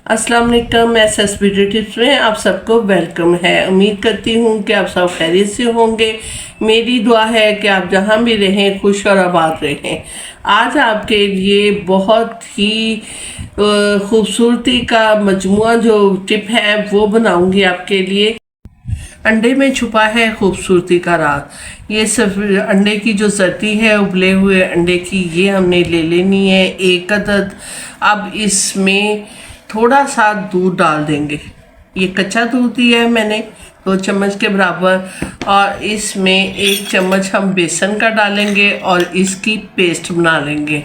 अस्सलाम वालेकुम। S beauty tips में आप सबको वेलकम है। उम्मीद करती हूँ कि आप सब खैरियत से होंगे। मेरी दुआ है कि आप जहाँ भी रहें खुश और आबाद रहें। आज आपके लिए बहुत ही खूबसूरती का मजमुआ जो टिप है वो बनाऊंगी आपके लिए। अंडे में छुपा है खूबसूरती का राज। ये सब अंडे की जो जर्दी है उबले हुए अंडे की, ये हमने ले लेनी है एक अदद। अब इसमें थोड़ा सा दूध डाल देंगे। ये कच्चा दूध दिया है मैंने 2 चम्मच के बराबर, और इसमें 1 चम्मच हम बेसन का डालेंगे और इसकी पेस्ट बना लेंगे।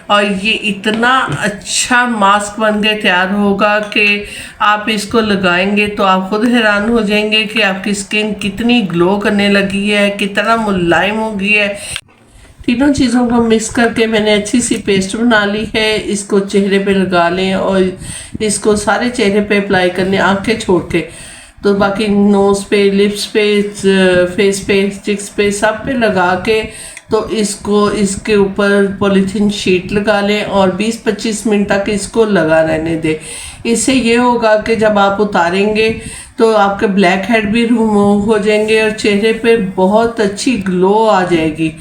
और ये इतना अच्छा मास्क बन के तैयार होगा कि आप इसको लगाएंगे तो आप खुद हैरान हो जाएंगे कि आपकी स्किन कितनी ग्लो करने लगी है, कितना मुलायम हो गई है। तीनों चीज़ों को मिक्स करके मैंने अच्छी सी पेस्ट बना ली है। इसको चेहरे पे लगा लें और इसको सारे चेहरे पे अप्लाई करने, आंखें छोड़ के। तो बाकी नोज़ पे, लिप्स पे, फेस पे, स्टिक्स पे, सब पे लगा के तो इसको इसके ऊपर पॉलीथीन शीट लगा लें और 20-25 मिनट तक इसको लगा रहने दें। इससे ये होगा कि जब आप उतारेंगे तो आपके ब्लैक हेड भी रिमूव हो जाएंगे और चेहरे पे बहुत अच्छी ग्लो आ जाएगी।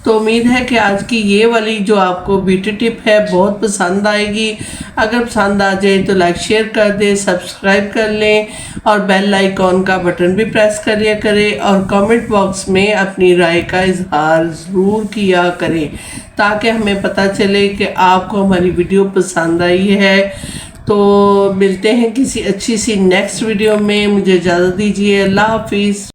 तो उम्मीद है कि आज की ये वाली जो आपको ब्यूटी टिप है बहुत पसंद आएगी। अगर पसंद आ जाए तो लाइक शेयर कर दें, सब्सक्राइब कर लें और बेल आइकॉन का बटन भी प्रेस करिए करें, और कमेंट बॉक्स में अपनी राय का इजहार ज़रूर किया करें ताकि हमें पता चले कि आपको हमारी वीडियो पसंद आई है। तो मिलते हैं किसी अच्छी सी नेक्स्ट वीडियो में। मुझे इजाज़त दीजिए। अल्लाह हाफिज़।